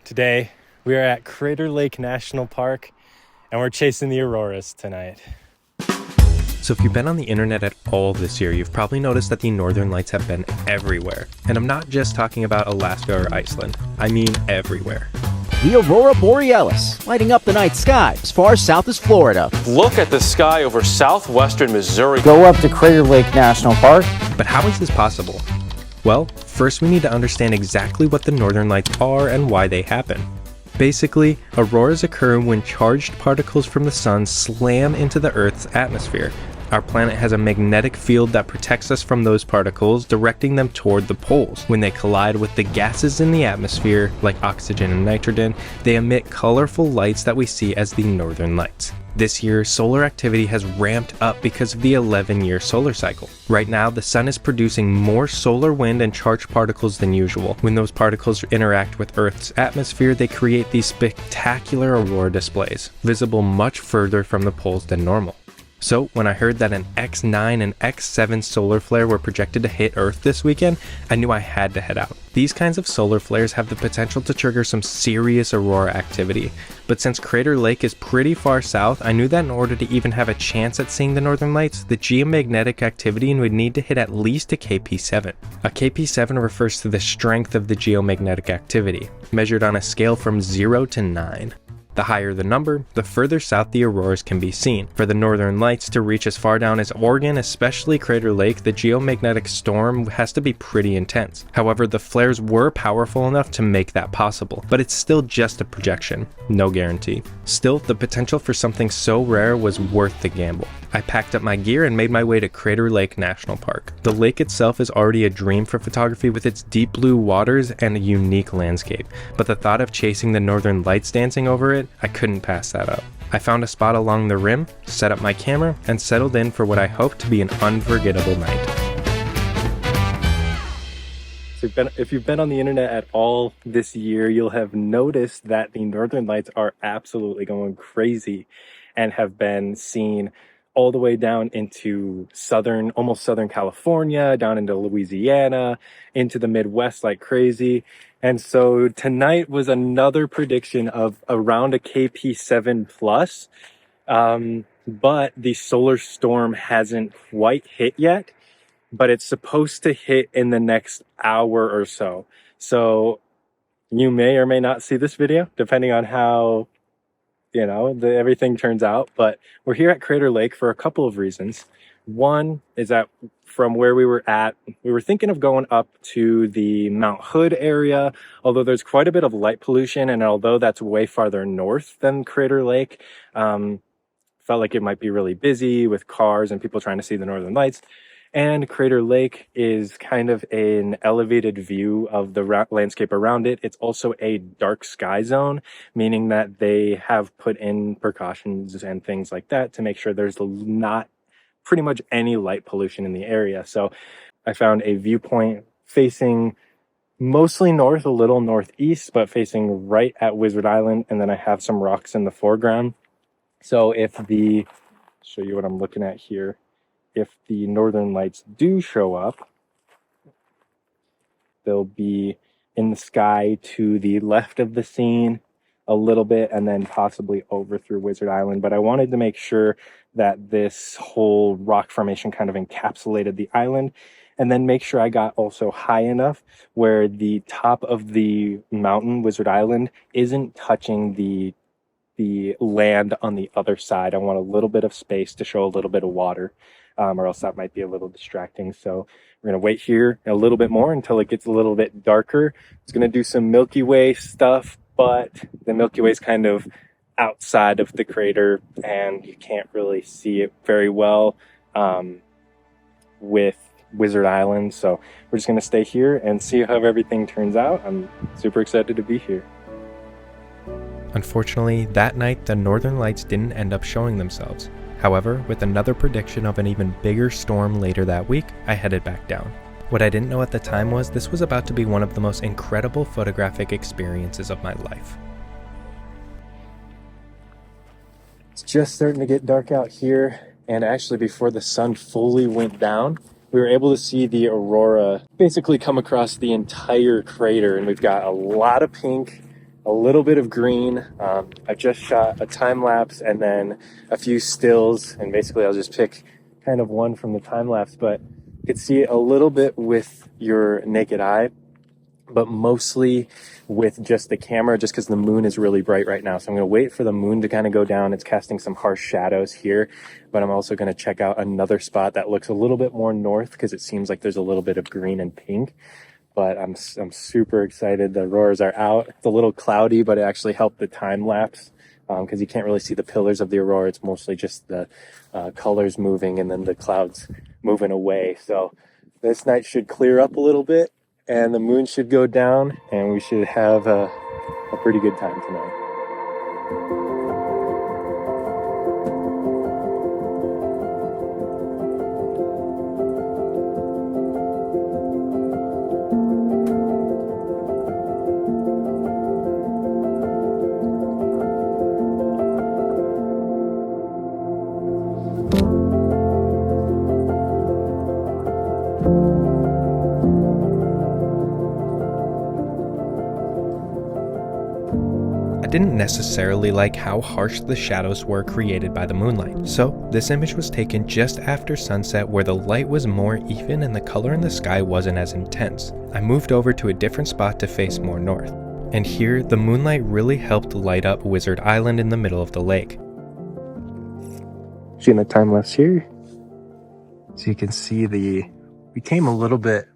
Today, we are at Crater Lake National Park, and we're chasing the Auroras tonight. So if you've been on the internet at all this year, you've probably noticed that the northern lights have been everywhere. And I'm not just talking about Alaska or Iceland. I mean everywhere. The Aurora Borealis, lighting up the night sky as far south as Florida. Look at the sky over southwestern Missouri. Go up to Crater Lake National Park. But how is this possible? Well, first we need to understand exactly what the northern lights are and why they happen. Basically, auroras occur when charged particles from the sun slam into the Earth's atmosphere. Our planet has a magnetic field that protects us from those particles, directing them toward the poles. When they collide with the gases in the atmosphere, like oxygen and nitrogen, they emit colorful lights that we see as the northern lights. This year, solar activity has ramped up because of the 11-year solar cycle. Right now, the sun is producing more solar wind and charged particles than usual. When those particles interact with Earth's atmosphere, they create these spectacular aurora displays, visible much further from the poles than normal. So when I heard that an X9 and X7 solar flare were projected to hit Earth this weekend, I knew I had to head out. These kinds of solar flares have the potential to trigger some serious aurora activity, but since Crater Lake is pretty far south, I knew that in order to even have a chance at seeing the northern lights, the geomagnetic activity would need to hit at least a KP7. A KP7 refers to the strength of the geomagnetic activity, measured on a scale from 0 to 9. The higher the number, the further south the auroras can be seen. For the northern lights to reach as far down as Oregon, especially Crater Lake, the geomagnetic storm has to be pretty intense. However, the flares were powerful enough to make that possible, but it's still just a projection, no guarantee. Still, the potential for something so rare was worth the gamble. I packed up my gear and made my way to Crater Lake National Park. The lake itself is already a dream for photography with its deep blue waters and a unique landscape, but the thought of chasing the northern lights dancing over it, I couldn't pass that up. I found a spot along the rim, set up my camera, and settled in for what I hope to be an unforgettable night. So if you've been on the internet at all this year, you'll have noticed that the northern lights are absolutely going crazy and have been seen all the way down into almost southern California, down into Louisiana, into the Midwest like crazy. And so tonight was another prediction of around a KP7 plus, but the solar storm hasn't quite hit yet, but it's supposed to hit in the next hour or so. So you may or may not see this video, depending on how everything turns out. But we're here at Crater Lake for a couple of reasons. One is that from where we were at, we were thinking of going up to the Mount Hood area, although there's quite a bit of light pollution, and although that's way farther north than Crater Lake, felt like it might be really busy with cars and people trying to see the northern lights. And Crater Lake is kind of an elevated view of the landscape around it. It's also a dark sky zone, meaning that they have put in precautions and things like that to make sure there's not pretty much any light pollution in the area. So I found a viewpoint facing mostly north, a little northeast, but facing right at Wizard Island. And then I have some rocks in the foreground. So show you what I'm looking at here. If the northern lights do show up, they'll be in the sky to the left of the scene a little bit and then possibly over through Wizard Island. But I wanted to make sure that this whole rock formation kind of encapsulated the island, and then make sure I got also high enough where the top of the mountain, Wizard Island, isn't touching the land on the other side. I want a little bit of space to show a little bit of water. Or else that might be a little distracting. So we're going to wait here a little bit more until it gets a little bit darker. It's going to do some Milky Way stuff, but the Milky Way is kind of outside of the crater and you can't really see it very well with Wizard Island. So we're just going to stay here and see how everything turns out. I'm super excited to be here. Unfortunately, that night the northern lights didn't end up showing themselves. However, with another prediction of an even bigger storm later that week, I headed back down. What I didn't know at the time was this was about to be one of the most incredible photographic experiences of my life. It's just starting to get dark out here, and actually before the sun fully went down, we were able to see the aurora basically come across the entire crater, and we've got a lot of pink, a little bit of green. I've just shot a time lapse and then a few stills, and basically I'll just pick kind of one from the time lapse, but you could see it a little bit with your naked eye, but mostly with just the camera, just because the moon is really bright right now. So I'm going to wait for the moon to kind of go down. It's casting some harsh shadows here, but I'm also going to check out another spot that looks a little bit more north because it seems like there's a little bit of green and pink. But I'm super excited. The auroras are out. It's a little cloudy, but it actually helped the time lapse because you can't really see the pillars of the aurora. It's mostly just the colors moving and then the clouds moving away. So this night should clear up a little bit and the moon should go down and we should have a pretty good time tonight. I didn't necessarily like how harsh the shadows were created by the moonlight, so this image was taken just after sunset where the light was more even and the color in the sky wasn't as intense. I moved over to a different spot to face more north, and here the moonlight really helped light up Wizard Island in the middle of the lake. Seeing the time lapse here, so you can see we came a little bit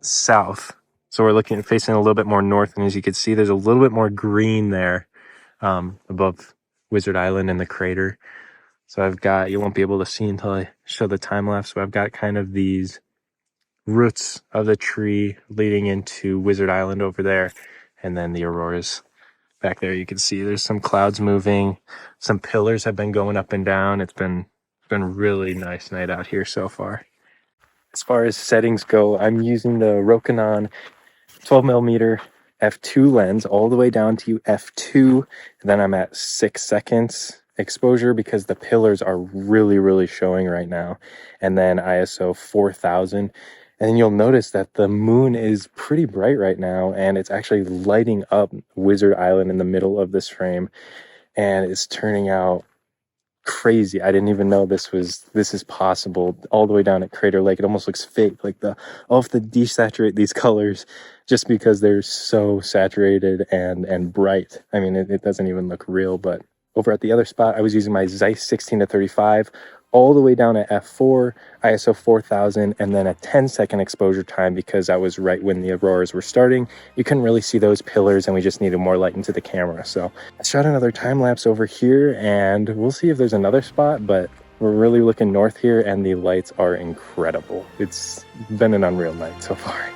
south. So we're facing a little bit more north, and as you can see, there's a little bit more green there above Wizard Island and the crater. So I've got, you won't be able to see until I show the time lapse, but I've got kind of these roots of the tree leading into Wizard Island over there, and then the auroras back there. You can see there's some clouds moving, some pillars have been going up and down. It's been really nice night out here so far. As far as settings go, I'm using the Rokinon 12mm f2 lens all the way down to f2, and then I'm at 6 seconds exposure because the pillars are really showing right now, and then ISO 4000. And then you'll notice that the moon is pretty bright right now, and it's actually lighting up Wizard Island in the middle of this frame, and it's turning out crazy. I didn't even know this is possible. All the way down at Crater Lake, it almost looks fake. Like I'll have to desaturate these colors just because they're so saturated and bright. I mean, it doesn't even look real. But over at the other spot, I was using my Zeiss 16-35 all the way down at f4, ISO 4000, and then a 10-second exposure time because that was right when the auroras were starting. You couldn't really see those pillars, and we just needed more light into the camera. So I shot another time lapse over here, and we'll see if there's another spot, but we're really looking north here, and the lights are incredible. It's been an unreal night so far.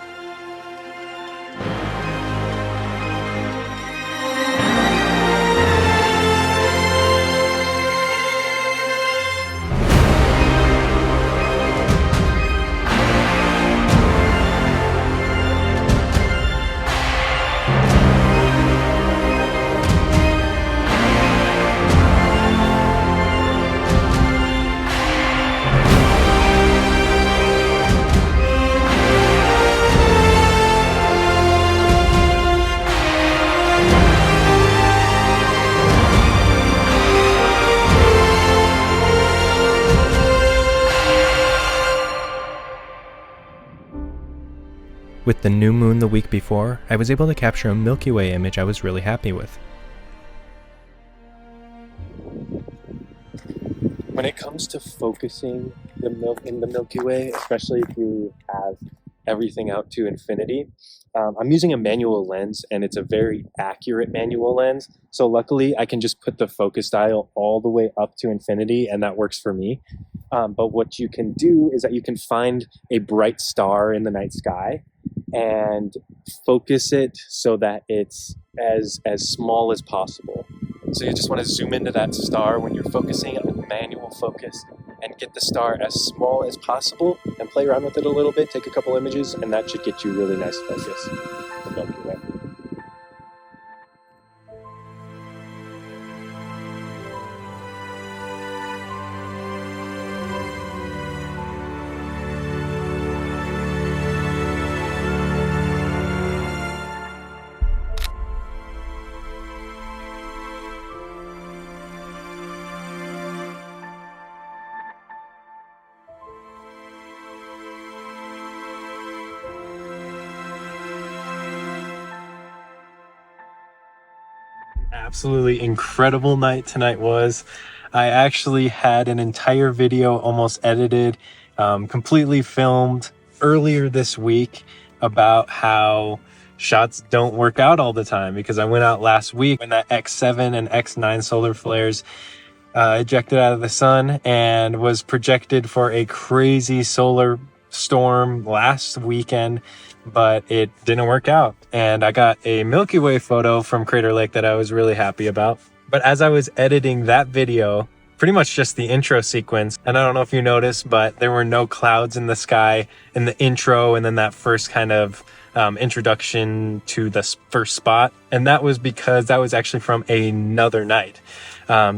With the new moon the week before, I was able to capture a Milky Way image I was really happy with. When it comes to focusing in the Milky Way, especially if you have everything out to infinity, I'm using a manual lens, and it's a very accurate manual lens. So luckily I can just put the focus dial all the way up to infinity, and that works for me. But what you can do is that you can find a bright star in the night sky and focus it so that it's as small as possible. So you just want to zoom into that star when you're focusing on manual focus and get the star as small as possible and play around with it a little bit, take a couple images, and that should get you really nice focus. The Milky Way. absolutely incredible night tonight was. I actually had an entire video almost edited, completely filmed earlier this week about how shots don't work out all the time, because I went out last week when that X7 and X9 solar flares ejected out of the sun and was projected for a crazy solar storm last weekend, but it didn't work out. And I got a Milky Way photo from Crater Lake that I was really happy about. But as I was editing that video, pretty much just the intro sequence, and I don't know if you noticed, but there were no clouds in the sky in the intro and then that first kind of introduction to the first spot. And that was because that was actually from another night.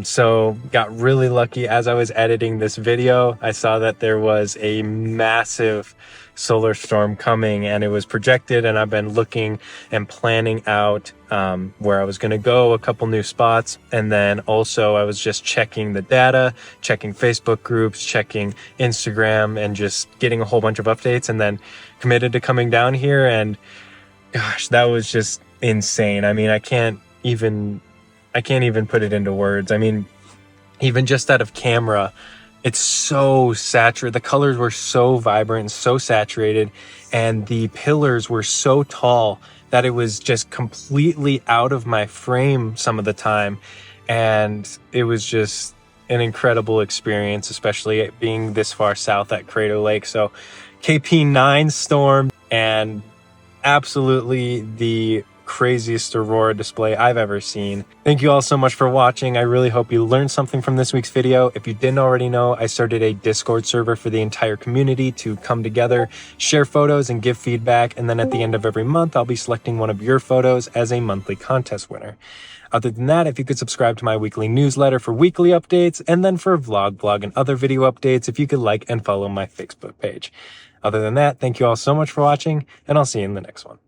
So got really lucky. As I was editing this video, I saw that there was a massive solar storm coming and it was projected, and I've been looking and planning out where I was going to go, a couple new spots. And then also I was just checking the data, checking Facebook groups, checking Instagram, and just getting a whole bunch of updates, and then committed to coming down here. And gosh, that was just insane. I mean, I can't even put it into words. I mean, even just out of camera, it's so saturated. The colors were so vibrant and so saturated, and the pillars were so tall that it was just completely out of my frame some of the time. And it was just an incredible experience, especially being this far south at Crater Lake. So KP9 storm, and absolutely the craziest Aurora display I've ever seen. Thank you all so much for watching. I really hope you learned something from this week's video. If you didn't already know, I started a Discord server for the entire community to come together, share photos, and give feedback. And then at the end of every month, I'll be selecting one of your photos as a monthly contest winner. Other than that, if you could subscribe to my weekly newsletter for weekly updates, and then for vlog, and other video updates, if you could like and follow my Facebook page. Other than that, thank you all so much for watching, and I'll see you in the next one.